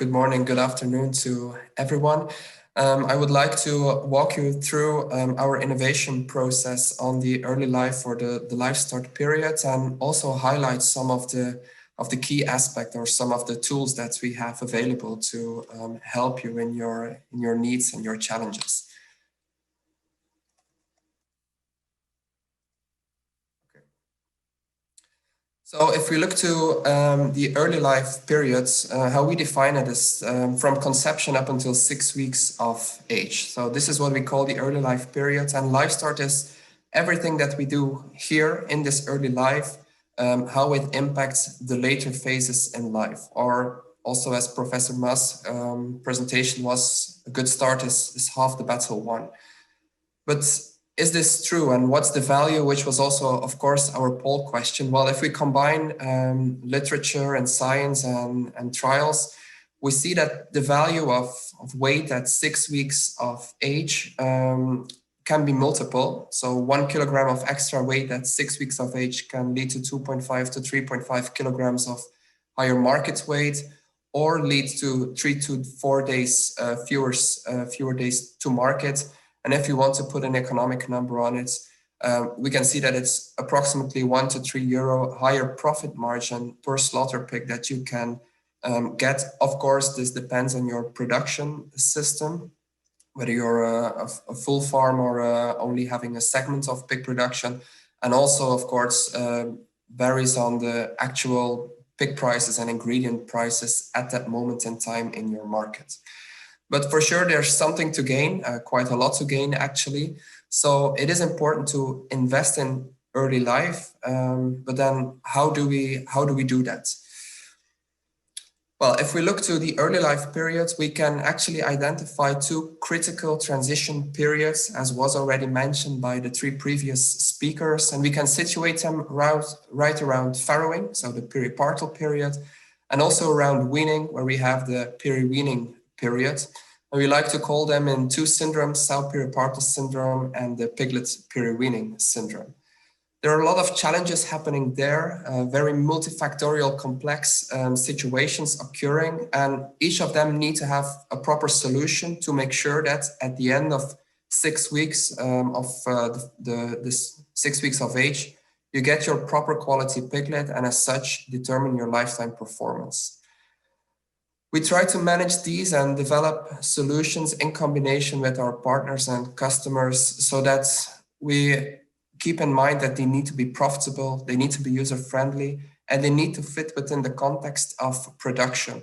good morning, good afternoon to everyone. I would like to walk you through our innovation process on the early life or the LifeStart period, and also highlight some of the key aspects or some of the tools that we have available to help you in your needs and your challenges. So if we look to the early life periods, how we define it is from conception up until 6 weeks of age. So this is what we call the early life period, and LifeStart is everything that we do here in this early life, how it impacts the later phases in life. Or also, as Professor Mas' presentation was, a good start is half the battle won. But is this true, and what's the value, which was also, of course, our poll question? Well, if we combine literature and science and trials, we see that the value of weight at 6 weeks of age can be multiple. So 1 kilogram of extra weight at 6 weeks of age can lead to 2.5 to 3.5 kilograms of higher market weight, or lead to 3 to 4 days fewer days to market. And if you want to put an economic number on it, we can see that it's approximately €1 to €3 higher profit margin per slaughter pig that you can get. Of course, this depends on your production system, whether you're a full farm or only having a segment of pig production. And also, of course, varies on the actual pig prices and ingredient prices at that moment in time in your market. But for sure, there's something to gain, quite a lot to gain actually. So it is important to invest in early life. But then how do we do that? Well, if we look to the early life periods, we can actually identify 2 critical transition periods, as was already mentioned by the 3 previous speakers. And we can situate them right around farrowing, so the peripartal period, and also around weaning, where we have the periweaning period. And we like to call them in 2 syndromes, Sow Peripartal Syndrome and the Piglet Periweaning Syndrome. There are a lot of challenges happening there, very multifactorial, complex situations occurring, and each of them need to have a proper solution to make sure that at the end of 6 weeks this 6 weeks of age, you get your proper quality piglet, and as such determine your lifetime performance. We try to manage these and develop solutions in combination with our partners and customers, so that we keep in mind that they need to be profitable, they need to be user-friendly, and they need to fit within the context of production.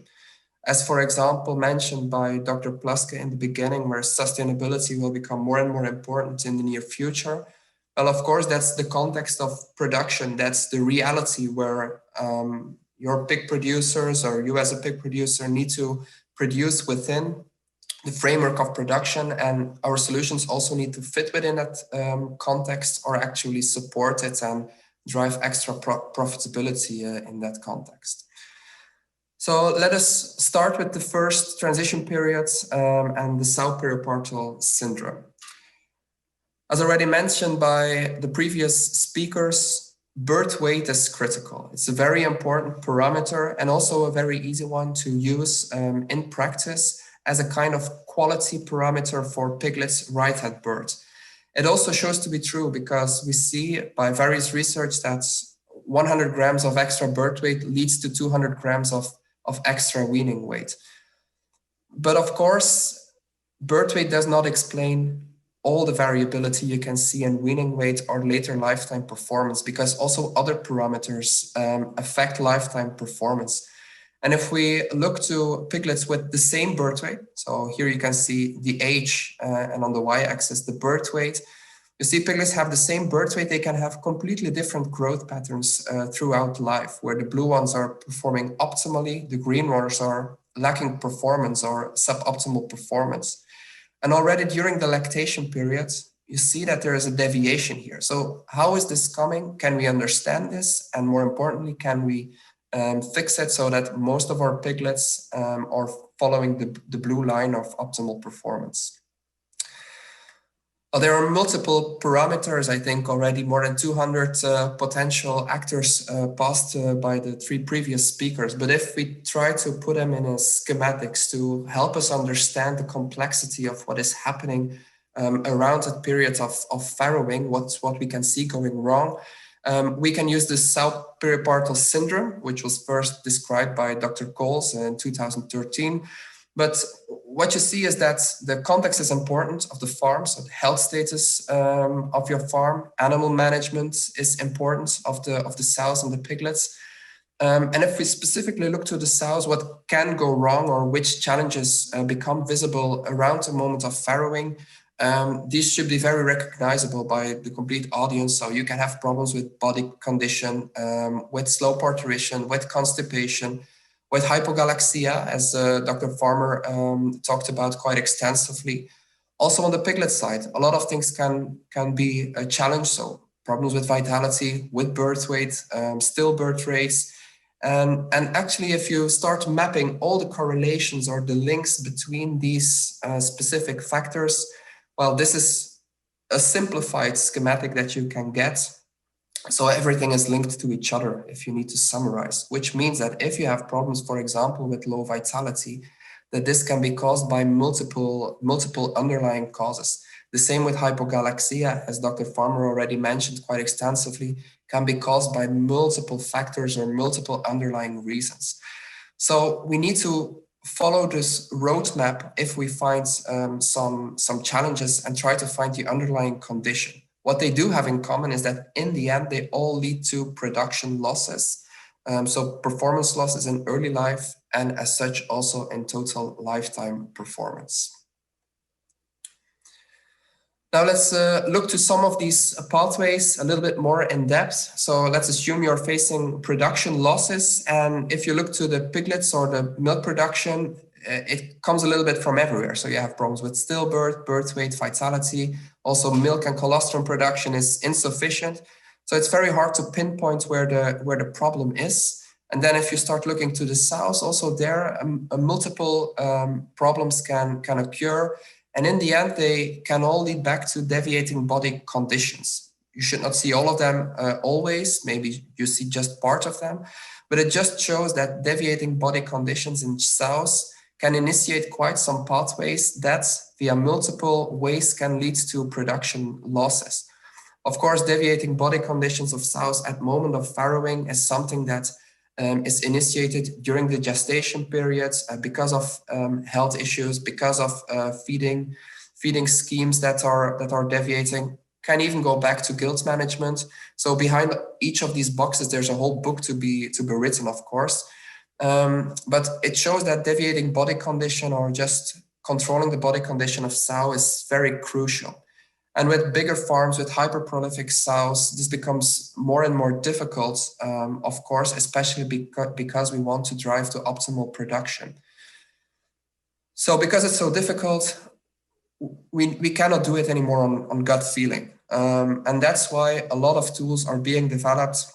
As for example, mentioned by Dr. Plaske in the beginning, where sustainability will become more and more important in the near future. Well, of course, that's the context of production. That's the reality where your pig producers or you as a pig producer need to produce within the framework of production, and our solutions also need to fit within that context, or actually support it and drive extra profitability in that context. So let us start with the first transition periods and the Sow Peripartal Syndrome. As already mentioned by the previous speakers, birth weight is critical. It's a very important parameter, and also a very easy one to use in practice as a kind of quality parameter for piglets right at birth. It also shows to be true because we see by various research that 100 grams of extra birth weight leads to 200 grams of extra weaning weight. But of course, birth weight does not explain all the variability you can see in weaning weight or later lifetime performance, because also other parameters affect lifetime performance. And if we look to piglets with the same birth weight, so here you can see the age and on the y-axis the birth weight, you see piglets have the same birth weight, they can have completely different growth patterns throughout life, where the blue ones are performing optimally, the green ones are lacking performance or suboptimal performance. And already during the lactation period, you see that there is a deviation here. So how is this coming? Can we understand this? And more importantly, can we fix it so that most of our piglets are following the blue line of optimal performance? Well, there are multiple parameters. I think already more than 200 potential actors passed by the 3 previous speakers. But if we try to put them in a schematics to help us understand the complexity of what is happening around that period of farrowing, what we can see going wrong, we can use the Sow Peripartal Syndrome, which was first described by Dr. Coles in 2013. But what you see is that the context is important of the farm, so the health status of your farm, animal management is important of the sows and the piglets. And if we specifically look to the sows, what can go wrong or which challenges become visible around the moment of farrowing, these should be very recognizable by the complete audience. So you can have problems with body condition, with slow parturition, with constipation, with hypogalaxia, as Dr. Farmer talked about quite extensively. Also on the piglet side, a lot of things can be a challenge. So problems with vitality, with birth weight, stillbirth rates. And actually, if you start mapping all the correlations or the links between these specific factors, well, this is a simplified schematic that you can get. So everything is linked to each other if you need to summarize, which means that if you have problems, for example, with low vitality, that this can be caused by multiple underlying causes. The same with hypogalaxia, as Dr. Farmer already mentioned quite extensively, can be caused by multiple factors or multiple underlying reasons. So we need to follow this roadmap if we find some challenges and try to find the underlying condition. What they do have in common is that in the end, they all lead to production losses. So performance losses in early life and as such also in total lifetime performance. Now let's look to some of these pathways a little bit more in depth. So let's assume you're facing production losses. And if you look to the piglets or the milk production, it comes a little bit from everywhere. So you have problems with stillbirth, birth weight, vitality. Also milk and colostrum production is insufficient. So it's very hard to pinpoint where the problem is. And then if you start looking to the sows, also there multiple problems can occur. And in the end, they can all lead back to deviating body conditions. You should not see all of them always. Maybe you see just part of them. But it just shows that deviating body conditions in sows can initiate quite some pathways that via multiple ways can lead to production losses. Of course, deviating body conditions of sows at moment of farrowing is something that is initiated during the gestation periods because of health issues, because of feeding schemes that are deviating. Can even go back to guilt management. So behind each of these boxes, there's a whole book to be written, of course. But it shows that deviating body condition or just controlling the body condition of sow is very crucial. And with bigger farms, with hyperprolific sows, this becomes more and more difficult, of course, especially because we want to drive to optimal production. So because it's so difficult, we cannot do it anymore on gut feeling. And that's why a lot of tools are being developed,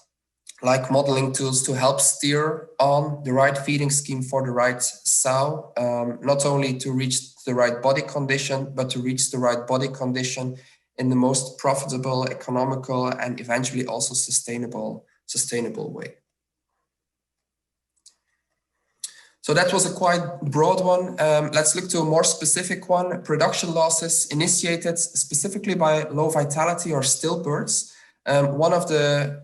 like modeling tools to help steer on the right feeding scheme for the right sow, not only to reach the right body condition, but to reach the right body condition in the most profitable, economical, and eventually also sustainable way. So that was a quite broad one. Let's look to a more specific one. Production losses initiated specifically by low vitality or stillbirths. One of the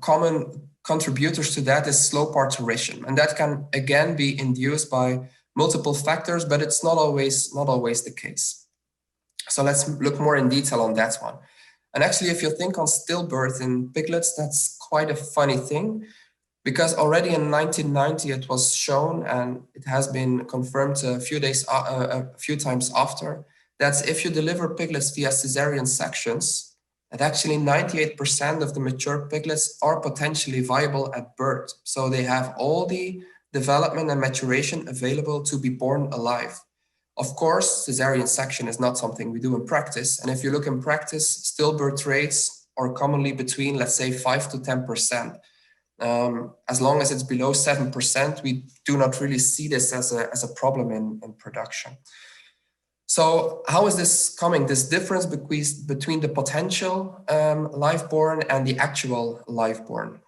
common contributors to that is slow parturition. And that can again be induced by multiple factors, but it's not always the case. So let's look more in detail on that one. And actually, if you think on stillbirth in piglets, that's quite a funny thing, because already in 1990 it was shown, and it has been confirmed a few times after, that if you deliver piglets via cesarean sections, that actually 98% of the mature piglets are potentially viable at birth. So they have all the development and maturation available to be born alive. Of course, cesarean section is not something we do in practice. And if you look in practice, stillbirth rates are commonly between, let's say, 5 to 10%. As long as it's below 7%, we do not really see this as a problem in production. So how is this coming, this difference between the potential live-born and the actual live-born?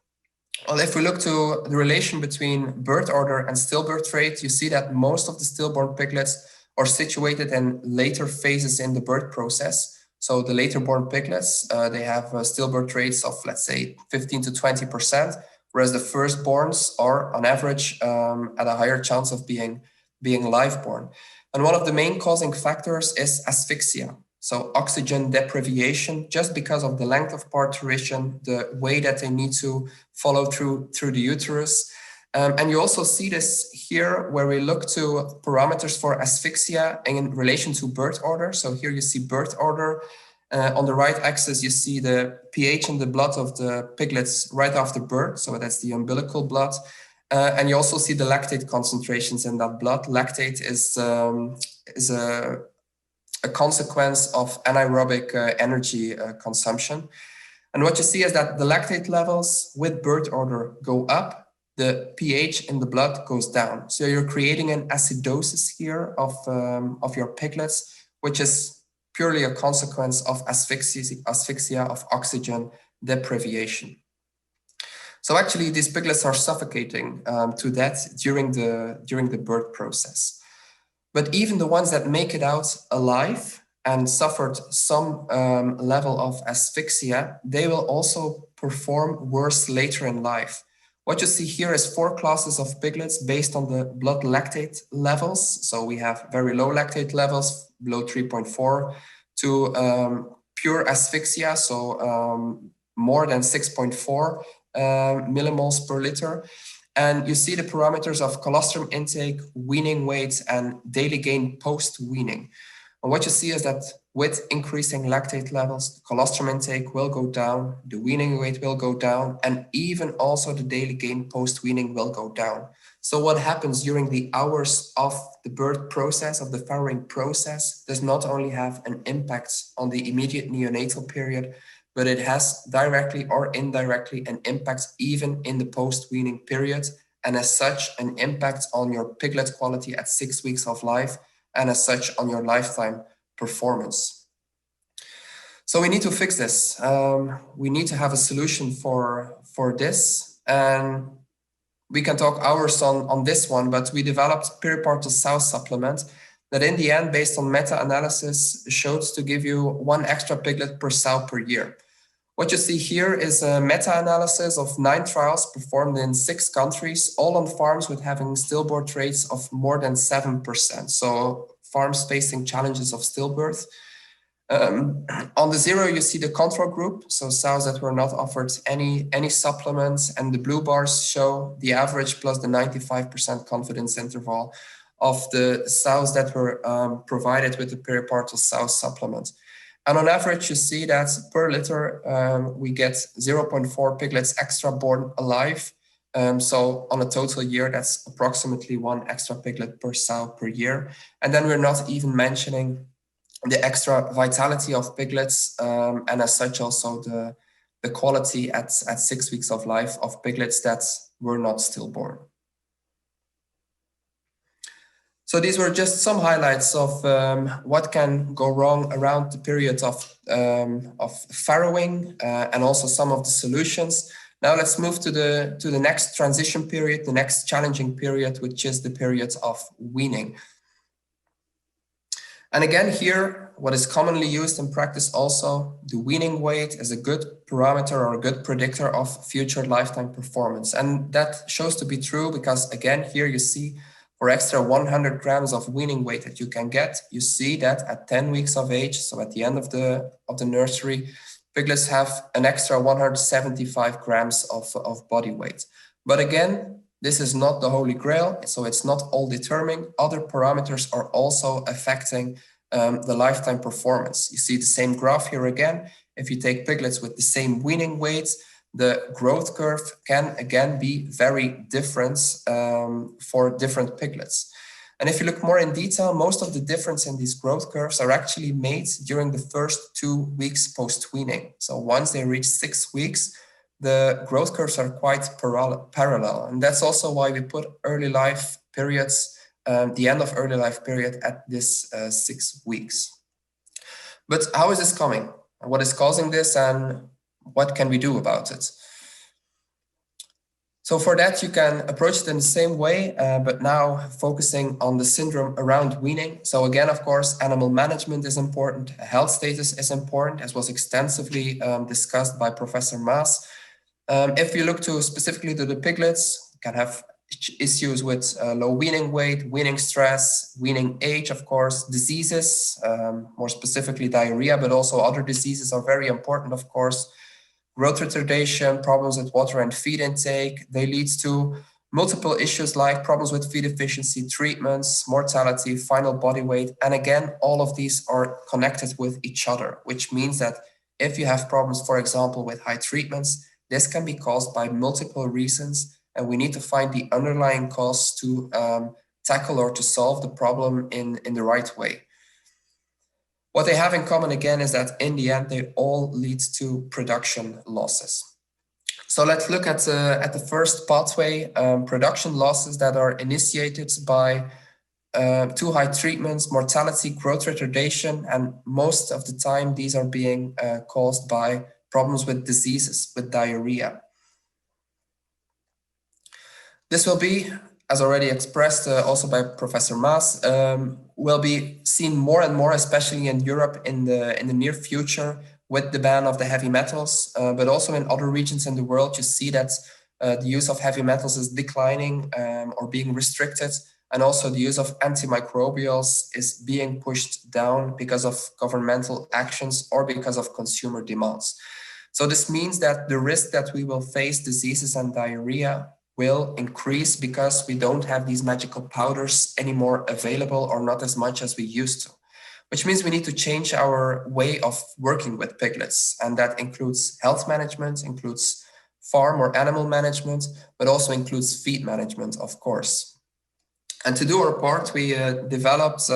Well, if we look to the relation between birth order and stillbirth rate, you see that most of the stillborn piglets are situated in later phases in the birth process. So the later born piglets, they have stillbirth rates of, let's say, 15 to 20%, whereas the firstborns are on average at a higher chance of being live-born. And one of the main causing factors is asphyxia. So oxygen deprivation, just because of the length of parturition, the way that they need to follow through the uterus. And you also see this here where we look to parameters for asphyxia in relation to birth order. So here you see birth order. On the right axis, you see the pH in the blood of the piglets right after birth. So that's the umbilical blood. And you also see the lactate concentrations in that blood. Lactate is a consequence of anaerobic energy consumption. And what you see is that the lactate levels with birth order go up, the pH in the blood goes down. So you're creating an acidosis here of your piglets, which is purely a consequence of asphyxia of oxygen deprivation. So actually these piglets are suffocating to death during the birth process. But even the ones that make it out alive and suffered some level of asphyxia, they will also perform worse later in life. What you see here is 4 classes of piglets based on the blood lactate levels. So we have very low lactate levels, below 3.4, to pure asphyxia, so more than 6.4 millimoles per liter. And you see the parameters of colostrum intake, weaning weight, and daily gain post-weaning. And what you see is that with increasing lactate levels, the colostrum intake will go down, the weaning weight will go down, and even also the daily gain post-weaning will go down. So what happens during the hours of the birth process, of the farrowing process, does not only have an impact on the immediate neonatal period, but it has directly or indirectly an impact even in the post-weaning period, and as such, an impact on your piglet quality at 6 weeks of life, and as such on your lifetime performance. So we need to fix this. We need to have a solution for this, and we can talk hours on this one, but we developed peripartal sow supplement that in the end, based on meta-analysis, showed to give you 1 extra piglet per sow per year. What you see here is a meta-analysis of 9 trials performed in 6 countries, all on farms with having stillbirth rates of more than 7%. So farms facing challenges of stillbirth. On the 0, you see the control group, so sows that were not offered any supplements, and the blue bars show the average plus the 95% confidence interval of the sows that were provided with the peripartal sow supplement. And on average, you see that per liter, we get 0.4 piglets extra born alive. So on a total year, that's approximately 1 extra piglet per sow per year. And then we're not even mentioning the extra vitality of piglets, and as such also the quality at 6 weeks of life of piglets that were not stillborn. So these were just some highlights of what can go wrong around the period of farrowing, and also some of the solutions. Now let's move to the next transition period, the next challenging period, which is the period of weaning. And again here, what is commonly used in practice also, the weaning weight is a good parameter or a good predictor of future lifetime performance. And that shows to be true because again, here you see for extra 100 grams of weaning weight that you can get, you see that at 10 weeks of age, so at the end of the nursery, piglets have an extra 175 grams of body weight. But again, this is not the holy grail, so it's not all determining. Other parameters are also affecting the lifetime performance. You see the same graph here again. If you take piglets with the same weaning weight, the growth curve can again be very different for different piglets. And if you look more in detail, most of the difference in these growth curves are actually made during the first 2 weeks post-weaning. So once they reach 6 weeks, the growth curves are quite parallel. And that's also why we put early life periods the end of early life period at this 6 weeks. But how is this coming? What is causing this, and what can we do about it? So for that, you can approach it in the same way, but now focusing on the syndrome around weaning. So again, of course, animal management is important. Health status is important, as was extensively discussed by Professor Maas. If you look specifically to the piglets, you can have issues with low weaning weight, weaning stress, weaning age, of course, diseases, more specifically diarrhea, but also other diseases are very important, of course. Growth retardation, problems with water and feed intake, they lead to multiple issues like problems with feed efficiency, treatments, mortality, final body weight. And again, all of these are connected with each other, which means that if you have problems, for example, with high treatments, this can be caused by multiple reasons, and we need to find the underlying cause to tackle or to solve the problem in the right way. What they have in common again is that in the end, they all lead to production losses. So let's look at the first pathway, production losses that are initiated by too high treatments, mortality, growth retardation, and most of the time these are being caused by problems with diseases, with diarrhea. This will be, as already expressed also by Professor Maas, will be seen more and more, especially in Europe in the near future with the ban of the heavy metals, but also in other regions in the world, you see that the use of heavy metals is declining or being restricted, and also the use of antimicrobials is being pushed down because of governmental actions or because of consumer demands. So this means that the risk that we will face diseases and diarrhea will increase because we don't have these magical powders anymore available, or not as much as we used to, which means we need to change our way of working with piglets. And that includes health management, includes farm or animal management, but also includes feed management, of course. And to do our part, we developed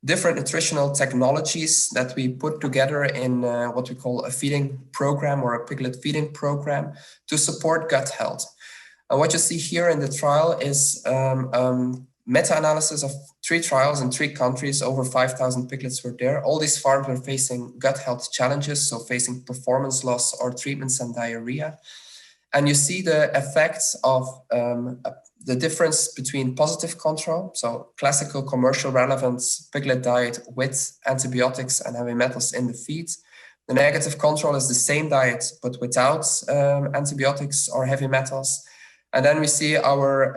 different nutritional technologies that we put together in what we call a feeding program or a piglet feeding program to support gut health. And what you see here in the trial is meta-analysis of 3 trials in 3 countries. Over 5,000 piglets were there. All these farms were facing gut health challenges, so facing performance loss or treatments and diarrhea. And you see the effects of the difference between positive control, so classical commercial relevance piglet diet with antibiotics and heavy metals in the feed. The negative control is the same diet, but without antibiotics or heavy metals. And then we see our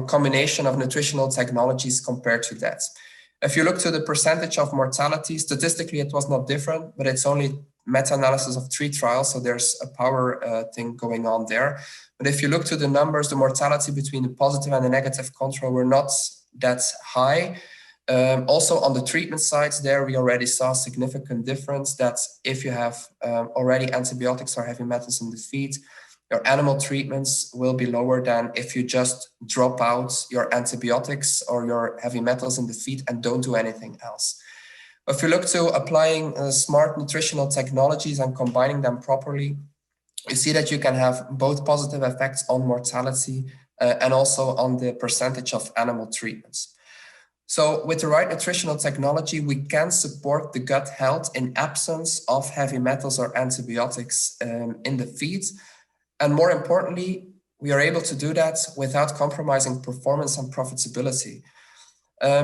combination of nutritional technologies compared to that. If you look to the percentage of mortality, statistically it was not different, but it's only meta-analysis of 3 trials, so there's a power thing going on there. But if you look to the numbers, the mortality between the positive and the negative control were not that high. Also on the treatment sides there, we already saw a significant difference that if you have already antibiotics or heavy metals in the feed, your animal treatments will be lower than if you just drop out your antibiotics or your heavy metals in the feed and don't do anything else. If you look to applying smart nutritional technologies and combining them properly, you see that you can have both positive effects on mortality and also on the percentage of animal treatments. So with the right nutritional technology, we can support the gut health in absence of heavy metals or antibiotics in the feed. And more importantly, we are able to do that without compromising performance and profitability.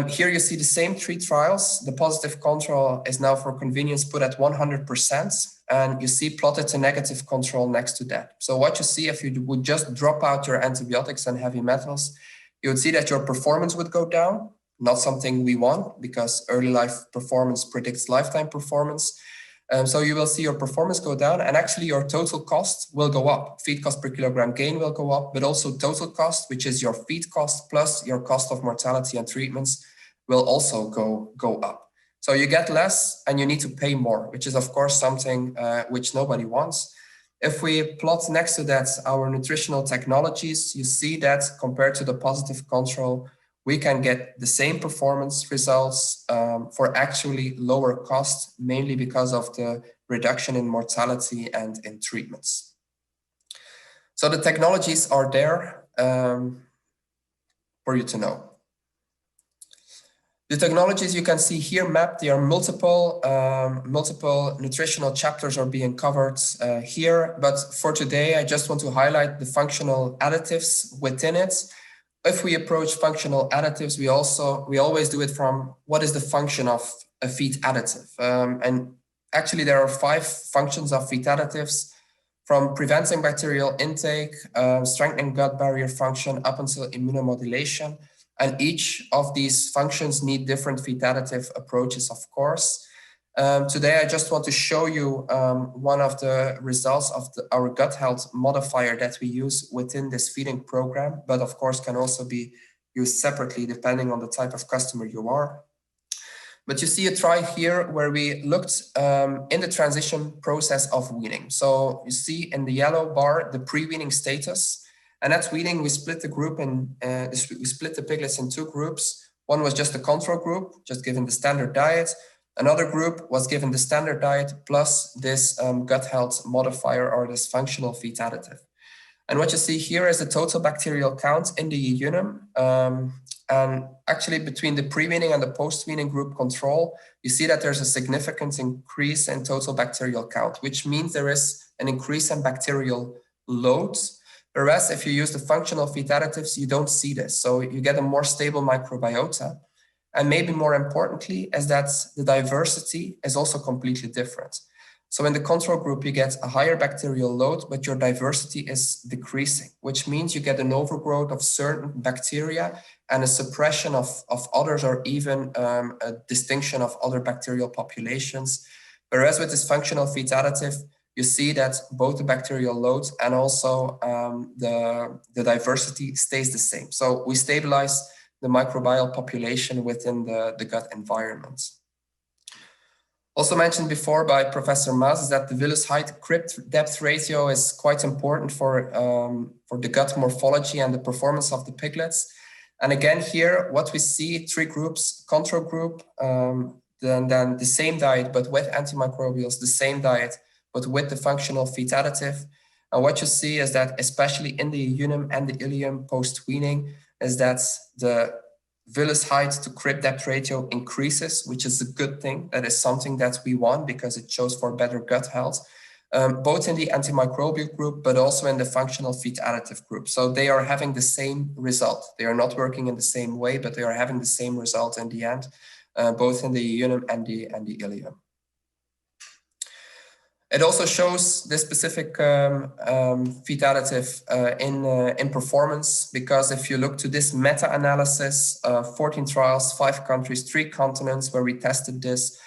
Here you see the same 3 trials. The positive control is now for convenience put at 100%, and you see plotted the negative control next to that. So what you see if you would just drop out your antibiotics and heavy metals, you would see that your performance would go down, not something we want because early life performance predicts lifetime performance. So you will see your performance go down, and actually your total cost will go up. Feed cost per kilogram gain will go up, but also total cost, which is your feed cost plus your cost of mortality and treatments, will also go up. So you get less and you need to pay more, which is of course something which nobody wants. If we plot next to that our nutritional technologies, you see that compared to the positive control, we can get the same performance results for actually lower cost, mainly because of the reduction in mortality and in treatments. So the technologies are there for you to know. The technologies you can see here mapped, there are multiple nutritional chapters are being covered here, but for today, I just want to highlight the functional additives within it. If we approach functional additives, we always do it from what is the function of a feed additive. And actually there are 5 functions of feed additives, from preventing bacterial intake, strengthening gut barrier function, up until immunomodulation. And each of these functions need different feed additive approaches, of course. Today, I just want to show you one of the results of our gut health modifier that we use within this feeding program, but of course can also be used separately depending on the type of customer you are. But you see a try here where we looked in the transition process of weaning. So you see in the yellow bar, the pre-weaning status. And at weaning, we split the group in, we split the piglets in 2 groups. One was just a control group, just given the standard diet. Another group was given the standard diet plus this gut health modifier or this functional feed additive. And what you see here is the total bacterial count in the jejunum. And actually between the pre-weaning and the post-weaning group control, you see that there's a significant increase in total bacterial count, which means there is an increase in bacterial load. Whereas if you use the functional feed additives, you don't see this. So you get a more stable microbiota. And maybe more importantly is that the diversity is also completely different. So in the control group, you get a higher bacterial load, but your diversity is decreasing, which means you get an overgrowth of certain bacteria and a suppression of others, or even a distinction of other bacterial populations. Whereas with this functional feed additive, you see that both the bacterial load and also the diversity stays the same. So we stabilize the microbial population within the gut environment. Also mentioned before by Professor Maas is that the villus height crypt depth ratio is quite important for the gut morphology and the performance of the piglets. And again here, what we see, 3 groups, control group, then the same diet, but with antimicrobials, the same diet, but with the functional feed additive. And what you see is that especially in the jejunum and the ileum post-weaning is that the villus height to crypt depth ratio increases, which is a good thing. That is something that we want because it shows for better gut health, both in the antimicrobial group, but also in the functional feed additive group. So they are having the same result. They are not working in the same way, but they are having the same result in the end, both in the jejunum and the ileum. It also shows this specific feed additive in performance, because if you look to this meta-analysis, 14 trials, 5 countries, 3 continents where we tested this,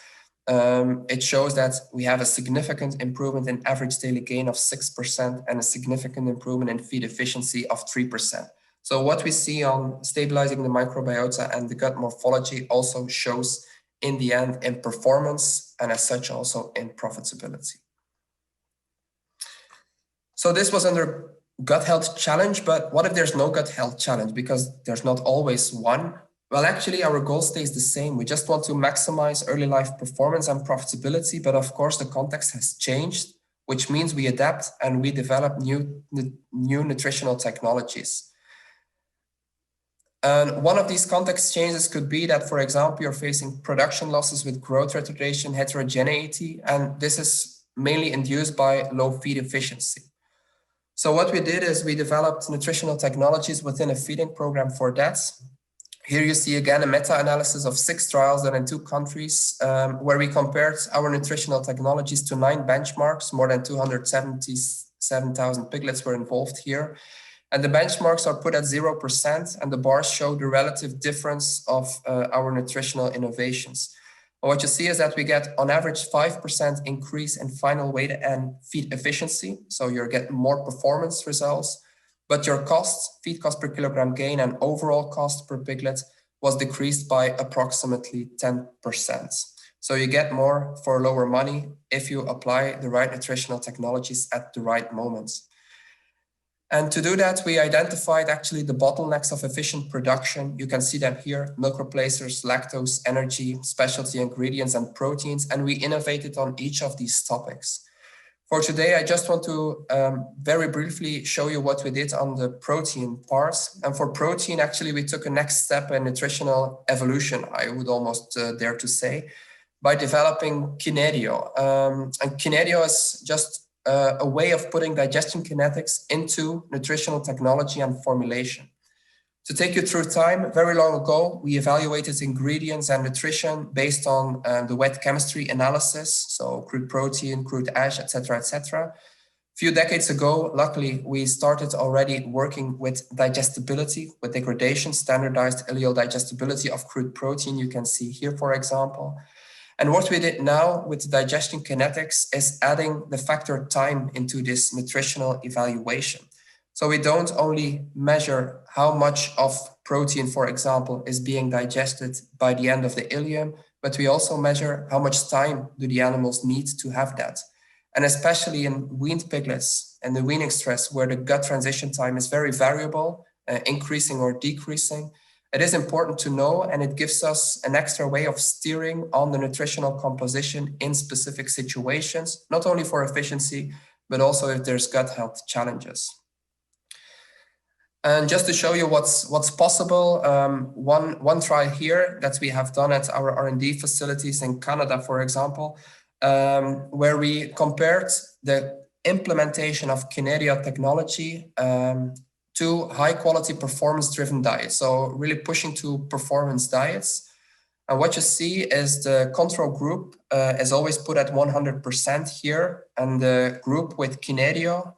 it shows that we have a significant improvement in average daily gain of 6% and a significant improvement in feed efficiency of 3%. So what we see on stabilizing the microbiota and the gut morphology also shows in the end in performance, and as such also in profitability. So this was under gut health challenge, but what if there's no gut health challenge? Because there's not always one. Well, actually our goal stays the same. We just want to maximize early life performance and profitability, but of course the context has changed, which means we adapt and we develop new nutritional technologies. And one of these context changes could be that, for example, you're facing production losses with growth retardation, heterogeneity, and this is mainly induced by low feed efficiency. So what we did is we developed nutritional technologies within a feeding program for that. Here you see again a meta-analysis of 6 trials done in 2 countries, where we compared our nutritional technologies to 9 benchmarks. More than 277,000 piglets were involved here. And the benchmarks are put at 0%, and the bars show the relative difference of our nutritional innovations. What you see is that we get on average 5% increase in final weight and feed efficiency. So you're getting more performance results, but your cost, feed cost per kilogram gain and overall cost per piglet was decreased by approximately 10%. So you get more for lower money if you apply the right nutritional technologies at the right moments. And to do that, we identified actually the bottlenecks of efficient production. You can see them here: milk replacers, lactose, energy, specialty ingredients, and proteins. And we innovated on each of these topics. For today, I just want to very briefly show you what we did on the protein parts. And for protein, actually, we took a next step in nutritional evolution, I would almost dare to say, by developing Kinetico. And Kinetico is just a way of putting digestion kinetics into nutritional technology and formulation. To take you through time, very long ago, we evaluated ingredients and nutrition based on the wet chemistry analysis, so crude protein, crude ash, etc., etc. A few decades ago, luckily, we started already working with digestibility, with degradation, standardized ileal digestibility of crude protein. You can see here, for example. And what we did now with digestion kinetics is adding the factor time into this nutritional evaluation. So we don't only measure how much of protein, for example, is being digested by the end of the ileum, but we also measure how much time do the animals need to have that. And especially in weaned piglets and the weaning stress, where the gut transition time is very variable, increasing or decreasing, it is important to know, and it gives us an extra way of steering on the nutritional composition in specific situations, not only for efficiency, but also if there's gut health challenges. And just to show you what's possible, one trial here that we have done at our R&D facilities in Canada, for example, where we compared the implementation of Kinetico technology to high-quality performance-driven diets, so really pushing to performance diets. And what you see is the control group is always put at 100% here, and the group with Kinetico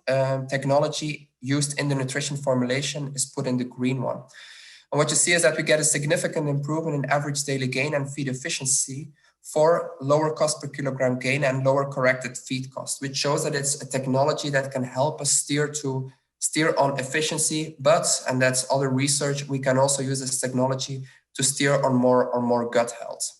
technology used in the nutrition formulation is put in the green one. And what you see is that we get a significant improvement in average daily gain and feed efficiency for lower cost per kilogram gain and lower corrected feed cost, which shows that it's a technology that can help us steer on efficiency, but, and that's other research, we can also use this technology to steer on more gut health.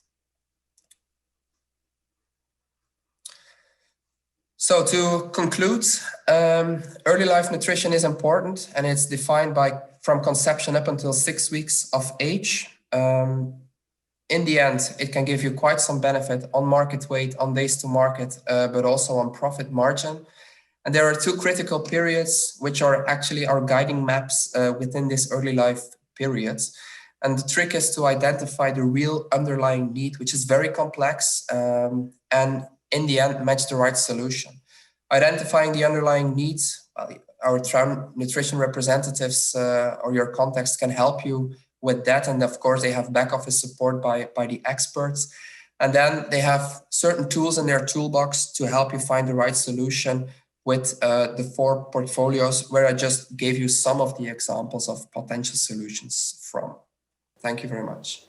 So to conclude, early life nutrition is important, and it's defined from conception up until 6 weeks of age. In the end, it can give you quite some benefit on market weight, on days to market, but also on profit margin. And there are 2 critical periods, which are actually our guiding maps within this early life period. And the trick is to identify the real underlying need, which is very complex, and in the end, match the right solution. Identifying the underlying needs, our Trouw Nutrition representatives or your contacts can help you with that. And of course, they have back office support by the experts. And then they have certain tools in their toolbox to help you find the right solution with the 4 portfolios where I just gave you some of the examples of potential solutions from. Thank you very much.